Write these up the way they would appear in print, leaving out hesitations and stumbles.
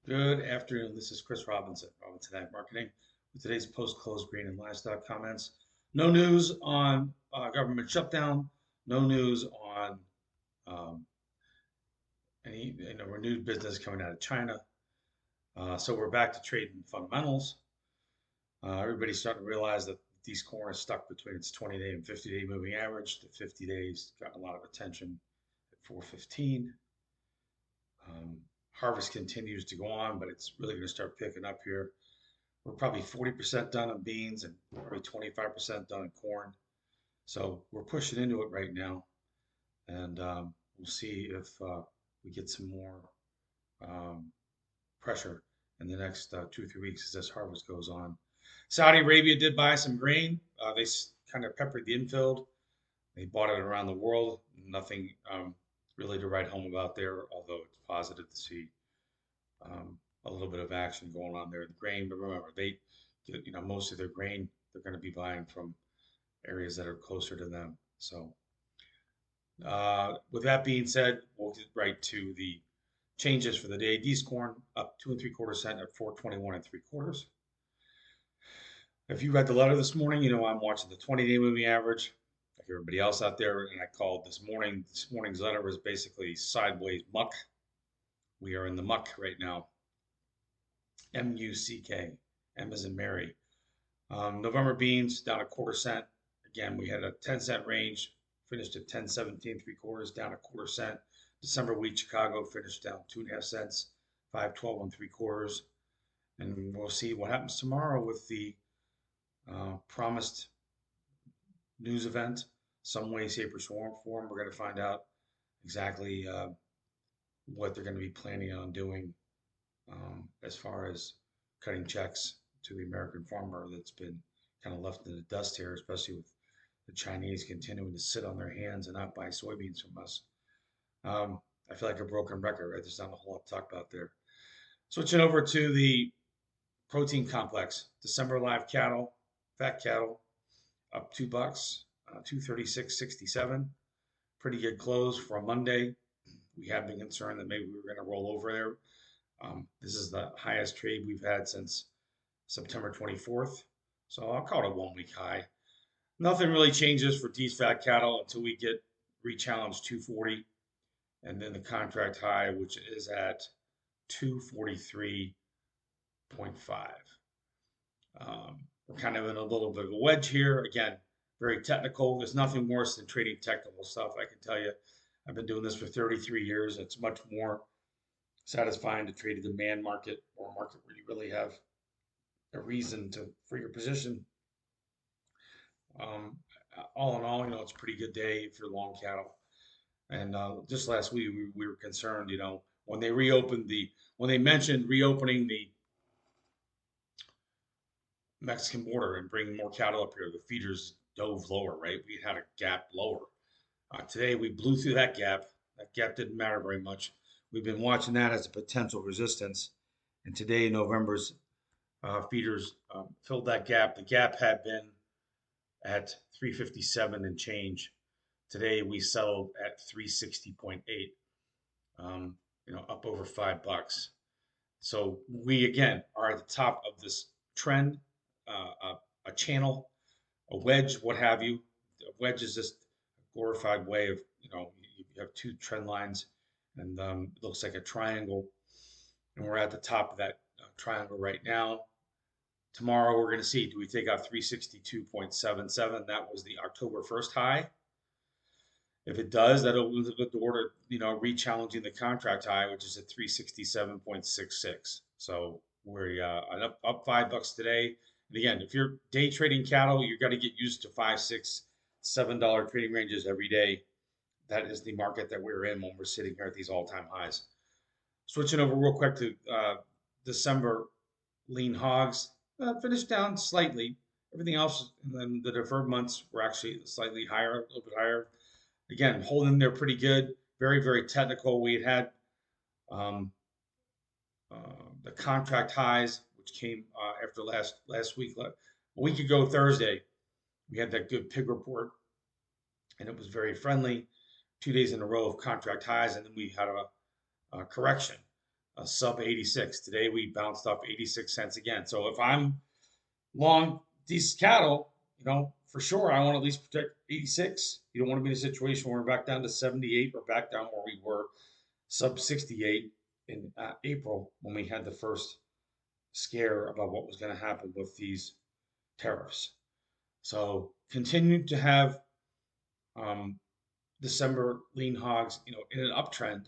Good afternoon. This is Chris Robinson, Robinson Ag Marketing, with today's post-close grain and livestock comments. No news on government shutdown. No news on um, any renewed business coming out of China. So we're back to trading fundamentals. Everybody's starting to realize that these corn is stuck between its 20-day and 50-day moving average. The 50 days got a lot of attention at 415. Um, Harvest continues to go on, but it's really going to start picking up here. We're probably 40% done on beans and probably 25% done in corn. So we're pushing into it right now, and we'll see if we get some more um, pressure in the next 2 or 3 weeks as this harvest goes on. Saudi Arabia did buy some grain. They kind of peppered the infield. They bought it around the world. Nothing really to write home about there, although it's positive to see a little bit of action going on there. The grain, but remember, they get, most of their grain they're going to be buying from areas that are closer to them. So, with that being said, we'll get right to the changes for the day. D's corn up 2 3/4 cents at 421 3/4. If you read the letter this morning, you know I'm watching the 20-day moving average, like everybody else out there, and I called this morning. This morning's letter was basically sideways muck. We are in the muck right now. MUCK. M as in Mary. November beans down 1/4 cent. Again, we had a 10-cent range, finished at 10.17 3/4, down 1/4 cent. December wheat Chicago finished down 2.5 cents, 5.12 3/4. And we'll see what happens tomorrow with the promised news event. Some way, shape, or form. We're going to find out exactly what they're going to be planning on doing as far as cutting checks to the American farmer that's been kind of left in the dust here, especially with the Chinese continuing to sit on their hands and not buy soybeans from us. I feel like a broken record, right? There's not a whole lot to talk about there. Switching over to the protein complex, December live cattle, fat cattle, up $2, 236.67. Pretty good close for a Monday. We have been concerned that maybe we were going to roll over there. This is the highest trade we've had since September 24th. So I'll call it a 1 week high. Nothing really changes for D's fat cattle until we get re-challenged 240 and then the contract high, which is at 243.5. We're kind of in a little bit of a wedge here. Again, very technical. There's nothing worse than trading technical stuff, I can tell you. I've been doing this for 33 years. It's much more satisfying to trade a demand market or a market where you really have a reason for your position. Um, all in all, it's a pretty good day for long cattle. And just last week, we were concerned, when when they mentioned reopening the Mexican border and bringing more cattle up here, the feeders dove lower, right? We had a gap lower. Today, we blew through that gap. That gap didn't matter very much. We've been watching that as a potential resistance. And today, November's feeders filled that gap. The gap had been at 357 and change. Today we settled at 360.8, up over $5. So we again are at the top of this trend, a channel, a wedge, what have you. A wedge is just a glorified way of, you have two trend lines and it looks like a triangle. And we're at the top of that triangle right now. Tomorrow we're going to see, do we take out 362.77? That was the October 1st high. If it does, that opens up the door to, re-challenging the contract high, which is at 367.66. So we're up $5 today. And again, if you're day trading cattle, you've got to get used to $5, $6, $7 trading ranges every day. That is the market that we're in when we're sitting here at these all-time highs. Switching over real quick to December lean hogs, finished down slightly. Everything else, and then the deferred months were actually slightly higher, a little bit higher. Again, holding there pretty good. Very, very technical. We had um, the contract highs, which came after last week. A week ago, Thursday, we had that good pig report, and it was very friendly. 2 days in a row of contract highs, and then we had a correction. sub 86. Today we bounced up 86 cents again. So if I'm long these cattle, for sure I want to at least protect 86. You don't want to be in a situation where we're back down to 78 or back down where we were sub 68 in April when we had the first scare about what was going to happen with these tariffs. So continue to have um, December lean hogs, in an uptrend,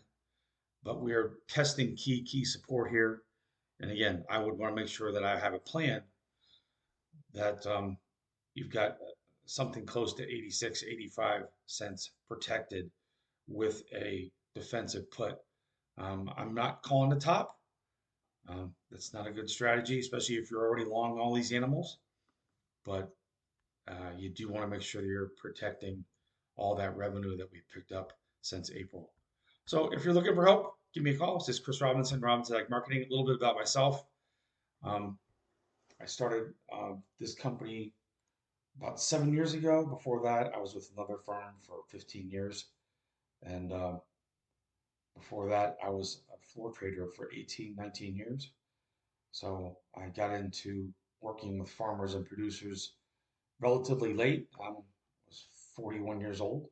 but we are testing key support here. And again, I would want to make sure that I have a plan that you've got something close to 86, 85 cents protected with a defensive put. I'm not calling the top. That's not a good strategy, especially if you're already long all these animals. But you do want to make sure that you're protecting all that revenue that we've picked up since April. So if you're looking for help, give me a call. This is Chris Robinson, Robinson Ag Marketing. A little bit about myself. I started this company about 7 years ago. Before that, I was with another firm for 15 years. And before that, I was a floor trader for 18, 19 years. So I got into working with farmers and producers relatively late. I was 41 years old.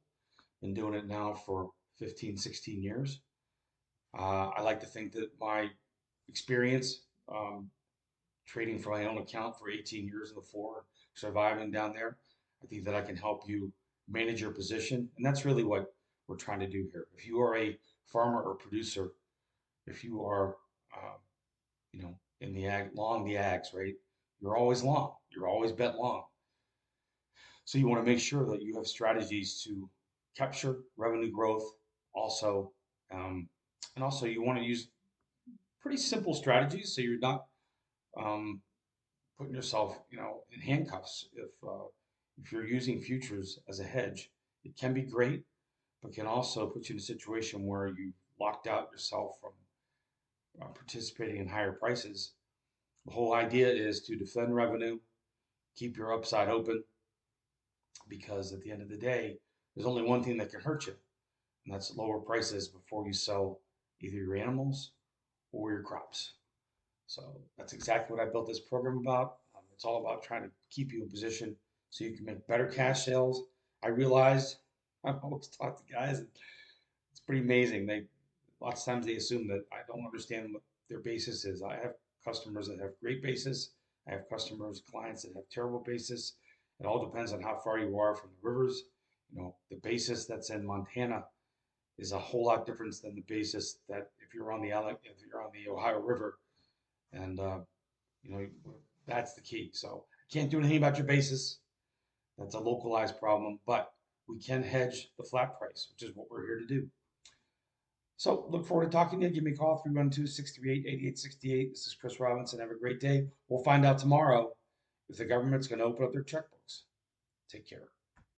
Been doing it now for 15, 16 years. I like to think that my experience trading for my own account for 18 years in the floor, surviving down there, I think that I can help you manage your position. And that's really what we're trying to do here. If you are a farmer or producer, if you are, um, in the ag, long the ags, right? You're always long. You're always bet long. So you want to make sure that you have strategies to capture revenue growth. Also, um, and also you want to use pretty simple strategies so you're not um, putting yourself, in handcuffs. If you're using futures as a hedge, it can be great, but can also put you in a situation where you locked out yourself from participating in higher prices. The whole idea is to defend revenue, keep your upside open, because at the end of the day, there's only one thing that can hurt you, and that's lower prices before you sell either your animals or your crops. So that's exactly what I built this program about. It's all about trying to keep you in position so you can make better cash sales. I realized I always talk to guys, and it's pretty amazing. Lots of times they assume that I don't understand what their basis is. I have customers that have great basis. I have clients that have terrible basis. It all depends on how far you are from the rivers. The basis that's in Montana is a whole lot different than the basis that if you're on the Ohio River, and you know that's the key. So I can't do anything about your basis. That's a localized problem, but we can hedge the flat price, which is what we're here to do. So look forward to talking to you. Give me a call, 312-638-8868. This is Chris Robinson. Have a great day. We'll find out tomorrow if the government's going to open up their checkbooks. Take care.